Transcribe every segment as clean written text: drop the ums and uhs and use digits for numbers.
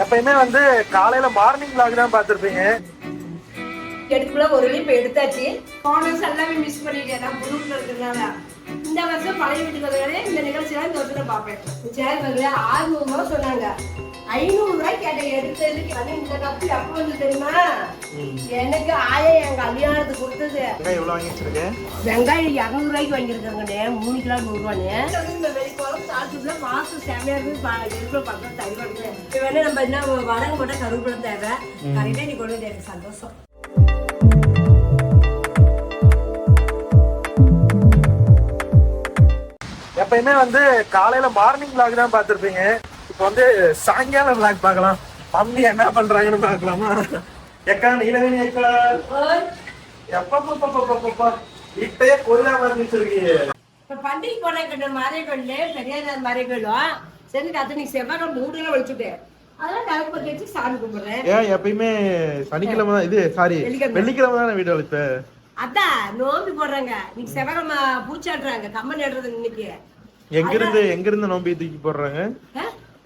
எப்பயுமே வந்து காலையில மார்னிங் vlog தான் பார்த்திருப்பீங்க. எடுக்குள்ள ஒரு இப்ப எடுத்தாச்சு. போனஸ் எல்லாமே மிஸ் பண்ணிட்டேன் நான் புதுல இருக்கிறதுனால. இந்த வருஷம் பழைய வீட்டுக்கு வரவே இந்த நிகழ்ச்சியெல்லாம் இந்த வருஷம் பார்ப்பேன். சேர் வந்து 600 ரூபா சொன்னாங்க. 500 ரூபாய் கேட்டேன் எடுத்ததுக்கு. அது இந்த கப்பு எப்போ வந்து தெரியுமா? எனக்கு ஆயா என் கல்யாணத்துக்கு கொடுத்தது. வெங்காயம் எவ்வளவு வாங்கி வச்சிருக்கேன்? வெங்காயம் 200 ரூபாய்க்கு வாங்கியிருக்காங்கண்ணே. 3 கிலோ 100 ரூபாண்ணே. இந்த வெளிக்கோளம் சாப்பிட்டுல மாசம் செமையா இருக்கு. பக்கம் தறி வருது. இப்போ வேணா நம்ம என்ன வடங்கு போட்டால் கருவேப்பிலை தேவை. கரெக்டாக நீ கொண்டு வந்து எனக்கு சந்தோஷம். எப்பயுமே வந்து காலையில மார்னிங் vlog தான் பார்த்திருப்பீங்க. இப்போ வந்து சாயங்காலம் vlog பார்க்கலாம். மம்மி என்ன பண்றாங்கன்னு பார்க்கலாமா? எக்கா நீலவேணி அக்கா எப்பப்பா இப்பயே கோயிலா மாதிரி வச்சிருக்கீங்க. இப்போ பண்டிகை போன மாறிய கோயில் பெரியார் மாறிய கோயிலும் சரி கத்து நீ செவ்வாய் 3 கிலோ வச்சுட்டேன். அதெல்லாம் விளக்கு பத்தி வச்சு சாமி கும்பிடுறேன். ஏன் எப்பயுமே சனிக்கிழமை தான் இது சாரி வெள்ளிக்கிழமை தான் வீடியோ வச்ச அதான் நோம்பி போடுறாங்க. இன்னைக்கு செவ்வாய்க்கிழமை பூச்சாடுறாங்க. கம்மன் நடுறது இன்னைக்கு. எங்க இருந்து நோம்பி தூக்கி போடுறாங்க?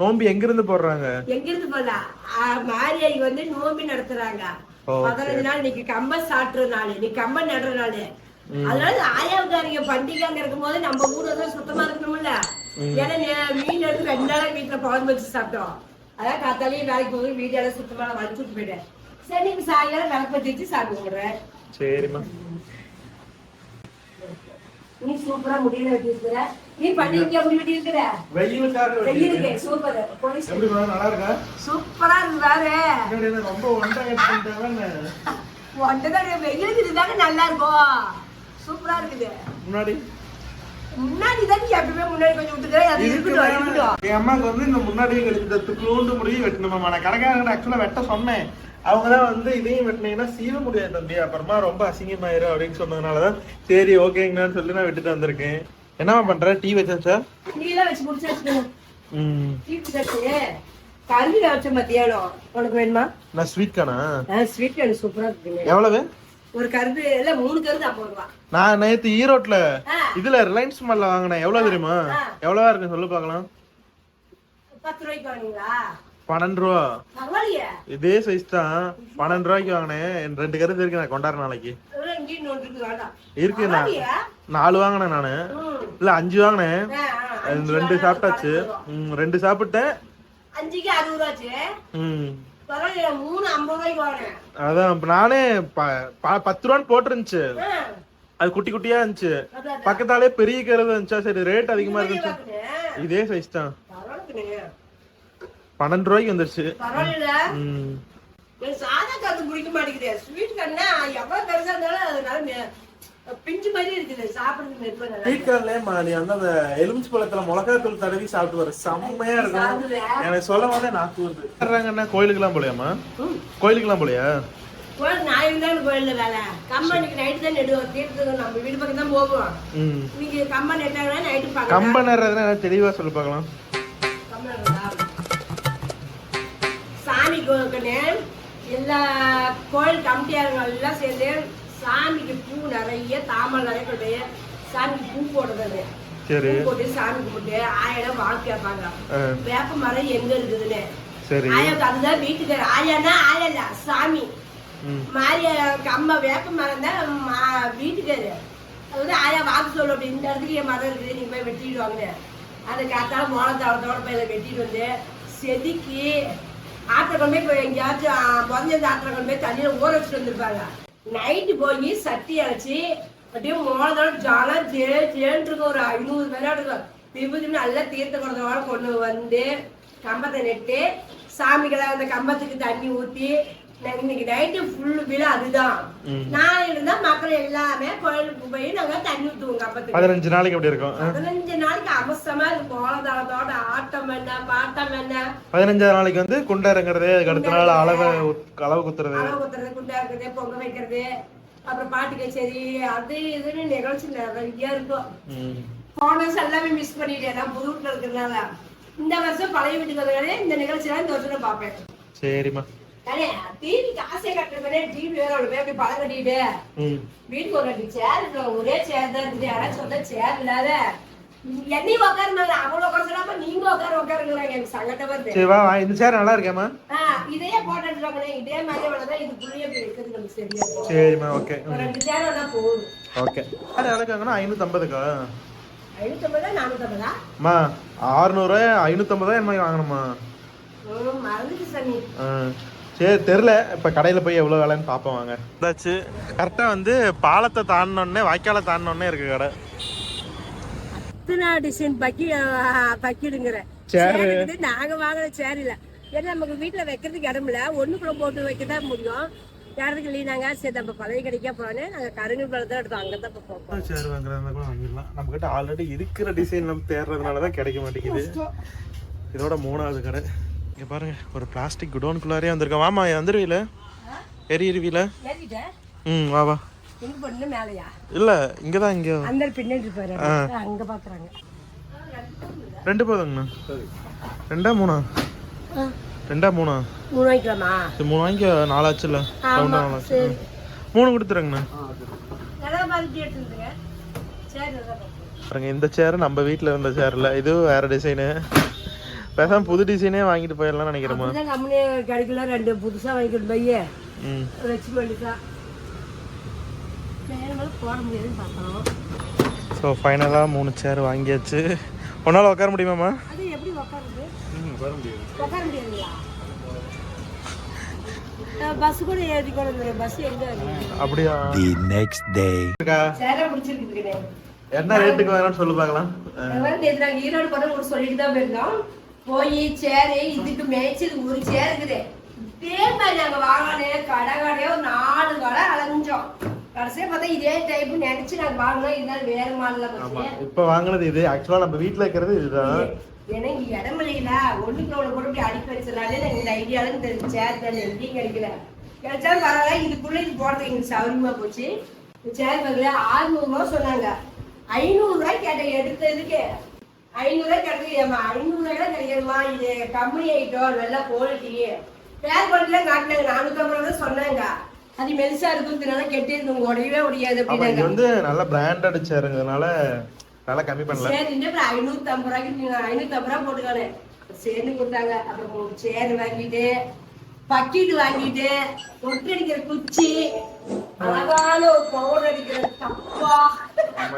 நோம்பி எங்க இருந்து போடுறாங்க? எங்க இருந்து போடலாம் மாரியாய் வந்து நோம்பி நடத்துறாங்க. 15 நாள் இன்னைக்கு கம்பம் சாட்டுற நாள், இன்னைக்கு கம்பம் நடுற நாள். அதனால ஆயாவுக்காரங்க பண்டிகைங்க இருக்கும் போது நம்ம ஊர் வந்து சுத்தமா இருக்கணும்ல. ஏன்னா மீன் எடுத்து 2 நாளா வீட்டுல குழம்பு வச்சு சாப்பிட்டோம். அதான் காத்தாலையும் வேலைக்கு போகுது வீடியோல சுத்தமா வலிச்சுட்டு போயிட்டேன். சரி நீங்க சாயங்காலம் விளக்கு பத்தி வச்சு சாமி கும்பிடுறேன். சரிம்மா. நீ சூப்பரா முடியல வெட்டிருக்கிற. நீ பண்டிகைக்கு முடி வெட்டி இருக்கிற. வெயிலுக்கு சூப்பர். எப்படி நல்லா இருக்கா? சூப்பரா இருக்கு பாரு. ரொம்ப ஒண்டா பண்ணிட்டாங்க. ஒண்டதான் வெயிலுக்கு இதுதானே நல்லா இருக்கும். சூப்பரா இருக்குது. முன்னாடி தான் எப்பவுமே முன்னாடி கொஞ்சம் விட்டுக்கிறேன். அது இருக்கட்டும். என் அம்மாவுக்கு வந்து இந்த முன்னாடியே கழிச்சு துக்குளூண்டு முடியும் வெட்டணுமா. நான் கடைக்காரங்க ஆக்சுவலா வெட்ட சொன்னேன். அவங்கதான் வந்து இதையும் வெட்டினீங்கன்னா சீவ முடியாது தம்பி, அப்புறமா ரொம்ப அசிங்கமாயிரும் அப்படின்னு சொன்னதுனாலதான் சரி ஓகேங்கன்னு சொல்லி நான் விட்டுட்டு வந்திருக்கேன். என்னமா பண்ற? டீ வச்சாச்சா? டீ எல்லாம் வச்சு முடிச்சாச்சு. டீ வச்சாச்சு. கருவி வச்ச மத்தியானம். உனக்கு வேணுமா? நான் ஸ்வீட் கானா? ஸ்வீட் கான் சூப்பரா இருக்கு. எவ்வளவு? ஒரு கருது இல்ல 3 கருது 50 ரூபாய். நான் நேத்து ஈரோட்ல இதுல ரிலையன்ஸ் மால்ல வாங்கினேன். எவ்வளவு தெரியுமா? எவ்வளவா இருக்கு சொல்லு பாக்கலாம். 10 ரூபாய்க்கு வாங்குனீங்களா? 12 ரூபா. பரவாயில்லையே. இதே சைஸ் தான். 12 ரூபாய்க்கு வாங்கினேன். 2 கருது இருக்கு. நான் கொண்டாடுற நாளைக்கு இருக்கு. நான் 4 வாங்கினேன் நானு. இல்ல 5 வாங்கினேன். 2 சாப்பிட்டாச்சு. 2 சாப்பிட்டேன். 5க்கு 60 ரூபாச்சு. பரவாயில்ல 3 50 ரூபாய்க்கு வாங்கினேன். அதான் நானே 10 ரூபான்னு போட்டுருந்துச்சு. அது குட்டி குட்டியா இருந்துச்சு. பக்கத்தாலே பெரிய கருது இருந்துச்சா. சரி ரேட் அதிகமா இருந்துச்சு. இதே சைஸ் தான். 12 ரூபாய்க்கு வந்துருச்சு. சாதா கருது பிடிக்க மாட்டேங்குது. ஸ்வீட் கண்ணா எவ்வளவு பெருசா இருந்தாலும் அதனால பிஞ்சு மாதிரி இருக்குது. சாப்பிடுறது ஸ்வீட் கார்ன்ல நீ வந்து அந்த எலுமிச்சு பழத்துல மிளகாத்தூள் தடவி சாப்பிட்டு வர செம்மையா இருக்கும். எனக்கு சொல்ல போதே நாக்கு வருது. கோயிலுக்குலாம் போலையாமா? கோயிலுக்குலாம் போலையா? ஞாயிறு தான் கோயில்ல வேலை. கம்பெனிக்கு நைட்டு தான் நெடுவோம். தீர்த்து நம்ம வீடு பக்கம் தான் போவோம். நீங்க கம்பெனி நெட்டாங்கன்னா நைட்டு பார்க்கலாம். கம்பெனி நடுறதுன்னா தெளிவா சொல்லி பார்க்கலாம். சாமி கோயிலுக்குன்னு எல்லா கோயில் கமிட்டியாருங்க எல்லாம் சேர்ந்து சாமிக்கு பூ நிறைய தாமரை நிறைய போட்டு சாமிக்கு பூ போடுறது. பூ போட்டு சாமி கும்பிட்டு ஆயிரம் வாழ்க்கை கேட்பாங்க. வேப்ப மரம் எங்க இருக்குதுன்னு. ஆயாவுக்கு அதுதான் வீட்டுக்காரு. ஆயானா ஆயா இல்ல சாமி. மாரிய அம்மா வேப்ப மரம் தான் வீட்டுக்காரு. அது வந்து ஆயா வாக்கு சொல்லு அப்படி இந்த இடத்துக்கு என் மரம் இருக்குது நீங்க போய் வெட்டிடுவாங்க. அதை காத்தால மோளத்தாளத்தோட போய் வெட்டிட்டு வந்து செதுக்கி ஆற்றை கொண்டு போய் எங்கேயாச்சும் புதஞ்ச ஆற்றை கொண்டு போய் தண்ணியில ஊற வச்சுட்டு வந்துருப்பாங்க. நைட்டு போய் சட்டி அரைச்சி அப்படியே மோளத்தோட ஜாலம் சேர்ந்து இருக்கும். ஒரு 500 பேரா இருக்கும். விபூதி நல்லா தீர்த்த குடத்தோட கொண்டு வந்து கம்பத்தை நெட்டு சாமிகளை அந்த கம்பத்துக்கு தண்ணி ஊத்தி இன்னைக்கு நைட்டு ஃபுல்லு விழா அதுதான். நான் இருந்தா மக்கள் எல்லாமே கோயிலுக்கு போய் நாங்க தண்ணி ஊத்துவோம் கம்பத்துக்கு. 15 நாளைக்கு அப்படி இருக்கும். 15 நாளைக்கு அவசரமா இருக்கும். கோலதாளத்தோட ஆட்டம் என்ன பாட்டம் என்ன. 15 நாளைக்கு வந்து குண்டா இறங்குறது. அடுத்த நாள் அளவு குத்துறது குண்டா இருக்கிறது பொங்க வைக்கிறது அப்புறம் பாட்டு கச்சேரி அது இதுன்னு நிகழ்ச்சி நிறைய இருக்கும். போனஸ் எல்லாமே மிஸ் பண்ணிட்டேன் நான் புது வீட்டுல இருக்கிறதுனால. இந்த வருஷம் பழைய வீட்டுக்கு வரவே இந்த நிகழ்ச்சியெல்லாம் இந்த வருஷம் பாப்பேன். சரிம்மா. டிவி காசே கட்டுறதே டிவி வேற அப்படி பழம் கட்டிட்டு வீட்டுக்கு ஒரு 2 சேர் ஒரே சேர் தான் இருக்குது. யாராச்சும் சொந்த சேர் இல்லாத என்னையும் உட்காருனாங்க, அவங்கள உட்கார சொல்லாம நீங்க உட்காருங்கிறாங்க. எனக்கு சங்கடம் வருது. சரி வா, இந்த சேர் நல்லா இருக்கேம்மா. இதையே போட்டு எடுத்துவாங்களே, இதே மாதிரி வேணாதான் இது புள்ளிய வைக்கிறது நமக்கு சரியா இருக்கும். சரிம்மா, ஓகே. ஒரு 2 சேர் வேணா போதும். ஓகே. யார் எவ்வளோக்காங்கன்னா 550க்கா? 550 450? அம்மா 600 550 என்ன வாங்கணுமா? மறந்துட்டு சாமி. சரி தெரியல, இப்போ கடையில் போய் எவ்வளோ வேலைன்னு பார்ப்போம் வாங்க. ஏதாச்சு கரெக்டாக வந்து பாலத்தை தாண்டினோடனே வாய்க்காலை தாண்டினோடனே இருக்கு கடை. அத்தனை டிசைன் பக்கிடுங்கிற சேரு நாங்க வாங்குற சேர் இல்ல. ஏன்னா நமக்கு வீட்டுல வைக்கிறதுக்கு இடம் இல்ல, ஒண்ணுக்குள்ள போட்டு வைக்கதான் முடியும். இடத்துக்கு இல்லைனாங்க. சரி நம்ம பழைய கடைக்கா போனே, நாங்க கருங்கல் தான் எடுத்தோம். அங்கதான் போப்போம். சேர் வாங்குறதா கூட வாங்கிடலாம். நம்ம கிட்ட ஆல்ரெடி இருக்கிற டிசைன் நம்ம தேடுறதுனாலதான் கிடைக்க மாட்டேங்குது. இதோட 3வது கடை. இங்க பாருங்க, ஒரு பிளாஸ்டிக் குடோனுக்குள்ளாரே வந்திருக்கோம். வாமா வந்துருவீல எரியுருவில. வா வா. எங்க பொண்ணு மேலையா? இல்ல இங்கதான், இங்க அந்த பின்னாடி பாரு, அங்க பாக்குறாங்க. 2 போதுங்கண்ணா. 2ஆ 3ஆ? 2ஆ 3ஆ? 3 வாங்கிக்கலாமா? சரி 3 வாங்கிக்க. 4 ஆச்சுல்ல, ரவுண்டா 4 ஆச்சு. 3 கொடுத்துருங்கண்ணா. பாருங்க, இந்த சேர் நம்ம வீட்டுல இருந்த சேர்ல, இது வேற டிசைனு. பேசாம புது டிசைனே வாங்கிட்டு போயிடலாம் நினைக்கிறேமா. கம்பெனி கிடைக்கல, 2 புதுசா வாங்கிட்டு பைய வச்சு பண்ணிக்கலாம். போட முடியாதுன்னு பார்த்தோம். ஸோ ஃபைனலாக 3 சேர் வாங்கியாச்சு. ஒன்னால உட்கார முடியுமாம்மா? அது எப்படி உட்காருது? உட்கார முடியாது. உட்கார முடியாதுங்களா? பஸ் கூட ஏறி கூட பஸ் எங்க அப்படியா? தி நெக்ஸ்ட் டே சேர பிடிச்சிருக்குதுங்க. என்ன ரேட்டுக்கு வாங்கலாம்னு சொல்லு பார்க்கலாம். நாங்க ஈரோடு போற ஒரு சொல்லிட்டு தான் போயிருந்தோம். போய் சேரு இதுக்கு மேய்ச்சல் ஒரு சேர் இருக்குது. இதே மாதிரி நாங்க வாங்கினேன். கடையோ 4 கடை அலைஞ்சோம். கடைசியா பார்த்தா இதே டைப் நினைச்சு நாங்க வாங்கினோம். இதனால வேற மாடல இப்ப வாங்கினது இது. ஆக்சுவலா நம்ம வீட்டுல இருக்கிறது இதுதான். ஏன்னா இங்க இடம் இல்லையில, ஒண்ணுக்கு ஒண்ணு கூட இப்படி அடிக்க வச்சதுனாலே நாங்க இந்த ஐடியாலும் தெரிஞ்சு சேர் தான் எங்கேயும் கிடைக்கல. கிடைச்சாலும் பரவாயில்ல, இதுக்குள்ள இது போடுறதுக்கு எங்களுக்கு சௌரியமா போச்சு. சேர் வாங்கல 600 ரூபா சொன்னாங்க. 500 ரூபாய் கேட்டேன். எடுத்ததுக்கு 500 ரூபாய் கிடையாது. 500 ரூபாய் கிடையாதுமா, இது கம்மி ஐட்டம், நல்ல குவாலிட்டி. பேர் பண்ணல காட்டினாங்க. 450 ரூபா சொன்னாங்க. அது மெலிசா இருக்குறதுனால கெட்டே இருக்கு, உடையவே முடியாது அப்படின்னாங்க. இது வந்து நல்ல பிராண்டட் சேருங்கிறதுனால நல்லா கம்மி பண்ணல. சரி இந்த 550 ரூபாய்க்கு நீங்க 550 ரூபா போட்டுக்கானே சேர்ந்து கொடுத்தாங்க. அப்புறம் சேர் வாங்கிட்டு, பக்கெட் வாங்கிட்டு, ஒட்டடிக்கிற குச்சி, அழகான ஒரு பவுடர் அடிக்கிற தப்பா.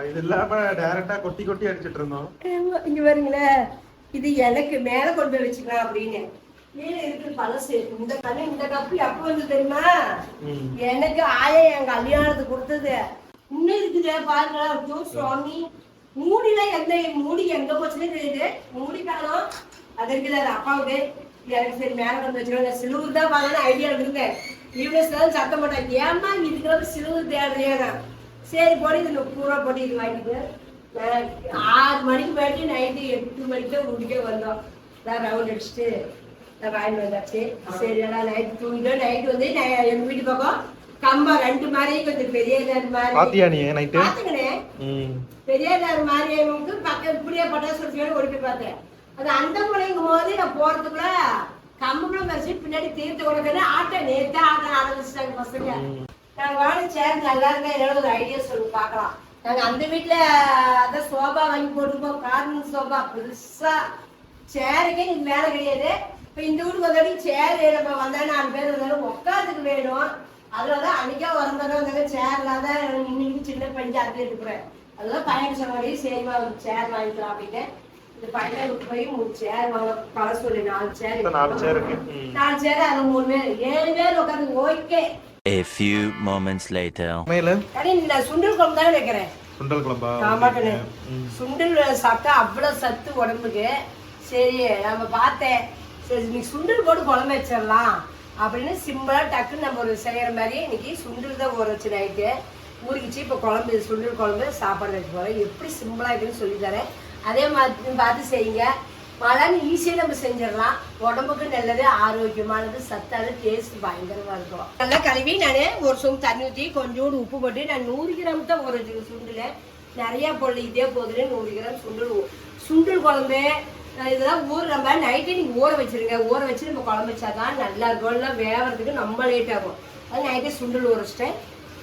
இது இல்லாம டைரக்டா கொட்டி கொட்டி அடிச்சிட்டு இருந்தோம். இங்க பாருங்களே, இது எனக்கு மேல கொண்டு போய் வச்சுக்கலாம் அப்படின்னு. கீழே இருக்கு பழசு. இந்த கண்ணு இந்த கப்பு எப்ப வந்து தெரியுமா? எனக்கு ஆயா என் கல்யாணத்துக்கு கொடுத்தது. இன்னும் இருக்குது பாருங்களா. சுவாமி மூடில எந்த மூடி எங்க போச்சுன்னு தெரியுது. மூடி காலம் அது இருக்குது. அது அப்பாவுக்கு. எனக்கு சரி மேல கொண்டு வச்சுக்கோங்க. சிலுவர் தான் வாங்கன்னு ஐடியா இருந்தேன். ஈவினிங் தான் சத்தம் போட்டேன். ஏமா இதுக்கு சிலுவர் தேடுறியா? சரி போட்டு இது 30 ரூபா போட்டு இது வாங்கிட்டு 6 மணிக்கு போயிட்டு நைட்டு 8 மணிக்கு தான் வீட்டுக்கே வந்தோம். ரவுண்ட் அடிச்சுட்டு வாங்கி வந்தாச்சு. சரி நைட்டு தூங்கிட்டோம். நைட்டு வந்து எங்க வீட்டு பக்கம் கம்பம் 2 மாதிரி கொஞ்சம் பெரிய பாத்துக்கணே. பெரிய மாதிரி பக்கம் இப்படியே பட்டாசு ஓடி போய் பார்த்தேன். அது அந்த முனைங்கும் போது நான் போறதுக்குள்ள கம்பம் வச்சு பின்னாடி தீர்த்து கொடுக்கறது ஆட்டோ நேத்தா ஆட்ட ஆரம்பிச்சிட்டாங்க பசங்க. நாங்க வாங்க சேர் நல்லா இருந்தா என்னோட ஒரு ஐடியா சொல்லி பாக்கலாம். நாங்க அந்த வீட்டுல அதான் சோபா வாங்கி போட்டுருக்கோம். கார்னர் சோபா பெருசா. சேருக்கே நீங்க வேலை கிடையாது. இப்ப இந்த வீட்டுக்கு வந்தாலும் சேர் நம்ம வந்தா 4 பேர் வந்தாலும் உட்காந்துக்கு வேணும். அதுலதான் அன்னைக்கா வரும்போது வந்தாங்க சேர் இல்லாத இன்னைக்கு சின்ன பஞ்சு அது எடுக்கிறேன். அதெல்லாம் பையன் சொன்னாடி சரிமா ஒரு சேர் வாங்கிக்கலாம் அப்படின்னு. இந்த பையனை விட்டு போய் 3 சேர் வாங்க பல சொல்லி 4 சேர் 4 சேர் அது 3 பேர் 7 பேர் உட்காந்து okay. A few moments later. நான் சுண்டல் குழம்பு தான் வைக்கிறேன். சுண்டல் குழம்பா? ஆமாட்டே. சுண்டல் சாப்பிட்டா அவ்வளவு சத்து உடம்புக்கு. சரி நம்ம பார்த்தேன், சரி இன்னைக்கு சுண்டல் போட்டு குழம்பு வச்சிடலாம் அப்படின்னு சிம்பிளா டக்குன்னு நம்ம ஒரு செய்யற மாதிரி இன்னைக்கு சுண்டல் தான் ஊற வச்சு நைட்டு ஊறிக்கிச்சு. இப்போ குழம்பு சுண்டல் குழம்பு சாப்பாடு வைக்க போறேன். எப்படி சிம்பிளா இருக்குன்னு சொல்லி தரேன். அதே மாதிரி பார்த்து செய்யுங்க. மழைன்னு ஈஸியாக நம்ம செஞ்சிடலாம். உடம்புக்கு நல்லது, ஆரோக்கியமானது, சத்தானது, டேஸ்ட் பயங்கரமா இருக்கும். நல்லா கழுவி நான் ஒரு சொம்பு தண்ணி ஊற்றி கொஞ்சோண்டு உப்பு போட்டு நான் 100 கிராம் தான் ஊற வச்சுருக்கேன். சுண்டல நிறைய பொருள் இதே போதுன்னு 100 கிராம் சுண்டல் குழம்பு இதெல்லாம் நம்ம நைட்டே நீங்க ஊற வச்சிருங்க. ஊற வச்சு நம்ம குழம்பு வச்சாதான் நல்லா இருக்கும். எல்லாம் வேகிறதுக்கு ரொம்ப லேட் ஆகும். அது நைட்டே சுண்டல் ஊற வச்சுட்டேன்.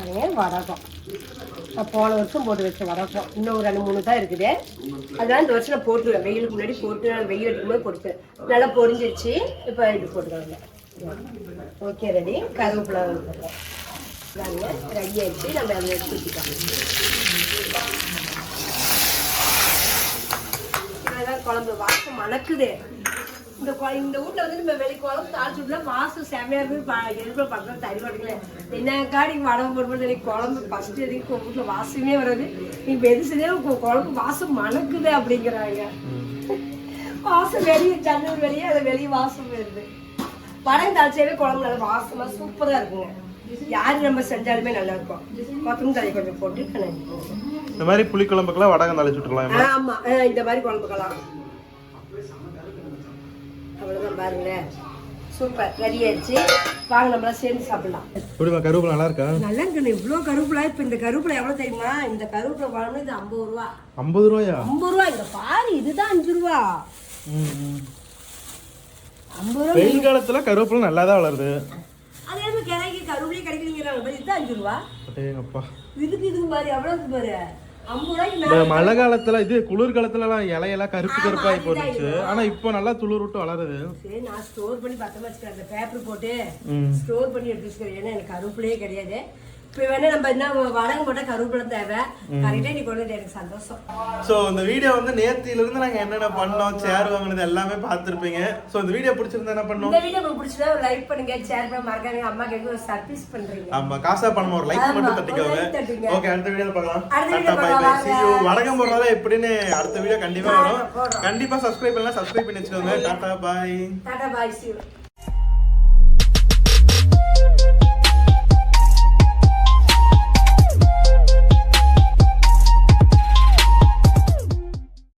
அதே வடகம் நான் போன வருஷம் போட்டு வச்ச வடகம் இன்னும் 2-3 தான் இருக்குது. அதனால இந்த வருஷம் நான் போட்டுருவேன். வெயிலுக்கு முன்னாடி போட்டு வெயில் அடிக்கும்போது போட்டுருவேன். நல்லா பொரிஞ்சிருச்சு. இப்போ இது போட்டுக்கோங்க. Okay ready. கருவேப்பிலை போட்டுருவோம். ரெடி ஆயிடுச்சு. நம்ம அதை எடுத்து வச்சுக்கலாம். குழம்பு வாசம் மணக்குது. இந்த வீட்டில் வந்து நம்ம வெளி குழம்பு தாளிச்சு விட்டுல வாசம் செமையா இருக்கு. பக்கம் தறி மாட்டேங்கல என்ன காடி வடகம் போடும்போது குழம்பு ஃபர்ஸ்ட் எதுக்கு வீட்டில் வாசமே வராது. நீங்க எதுசதே குழம்பு வாசம் மணக்குது அப்படிங்கிறாங்க. வாசம் வெளியே ஜன்னல் வெளியே அது வெளியே வாசம் வருது. வடகம் தாளிச்சாவே குழம்பு நல்லா வாசமா சூப்பரா இருக்குங்க. யாரு நம்ம செஞ்சாலுமே நல்லா இருக்கும். கொத்தமல்லி தழை கொஞ்சம் போட்டு இந்த மாதிரி புளி குழம்புக்கெல்லாம் வடகம் தாளிச்சு விட்டுக்கலாம். ஆமா இந்த மாதிரி குழம்புக்கலாம். அவ்வளவுதான் பாருங்களேன். சூப்பர் ரெடி ஆயிடுச்சு. வாங்க நம்மளாம் சேர்ந்து சாப்பிடலாம். எப்படிமா கருவேப்பிலை நல்லா இருக்கா? நல்லா இருக்குண்ணே. இவ்வளோ கருவேப்பிலை. இப்போ இந்த கருவேப்பிலை எவ்வளோ தெரியுமா? இந்த கருவேப்பிலை வாங்கினா இது 50 ரூபா. 50 ரூபாயா? 50 ரூபா. இந்த பாரு இதுதான் 5 ரூபா. 50 ரூபா. வெயில் காலத்துல கருவேப்பிலை நல்லா தான் வளருது. அதே மாதிரி கிளைக்கு கருவேப்பிலை கிடைக்கிறீங்க. இதுதான் 5 ரூபா. அப்பா இதுக்கு பாரு எவ்வளவு பாரு. 50 ரூபாய்க்கு மழை காலத்துல இது குளிர் காலத்துல எல்லாம் இலையெல்லாம் கருப்பு கருப்பாகி போட்டுச்சு. ஆனா இப்போ நல்லா துளிர் விட்டு வளருது. சரி நான் ஸ்டோர் பண்ணி பத்திரமா வச்சுக்கிறேன். அந்த பேப்பர் போட்டு ஸ்டோர் பண்ணி எடுத்து வச்சுக்கிறேன். ஏன்னா எனக்கு கருவேப்பிலையே கிடையாது. இப்போ வேணா நம்ம என்ன வடகம் போட்டா கருவேப்பிலை தேவை. கரெக்டா நீ கொண்டு வந்து எனக்கு சந்தோஷம். ஸோ இந்த வீடியோ வந்து நேத்தில இருந்து நாங்க என்னென்ன பண்ணோம், சேர் வாங்கினது எல்லாமே பார்த்துருப்பீங்க. ஸோ இந்த வீடியோ பிடிச்சிருந்தா என்ன பண்ணோம்? இந்த வீடியோ உங்களுக்கு பிடிச்சதா ஒரு லைக் பண்ணுங்க, ஷேர் பண்ணி மறக்காதீங்க. அம்மா கேட்க ஒரு சர்ப்ரைஸ் பண்றீங்க. ஆமா காசா பண்ணமா ஒரு லைக் மட்டும் தட்டிக்கோங்க. ஓகே அடுத்த வீடியோல பார்க்கலாம். Bye bye. See you. வடகம் போடுறதா எப்படின்னு அடுத்த வீடியோ கண்டிப்பா வரும். கண்டிப்பா சப்ஸ்கிரைப் பண்ணலாம். சப்ஸ்கிரைப் பண்ணி வச்சுக்கோங்க. டாடா பாய். டாடா பாய். See you.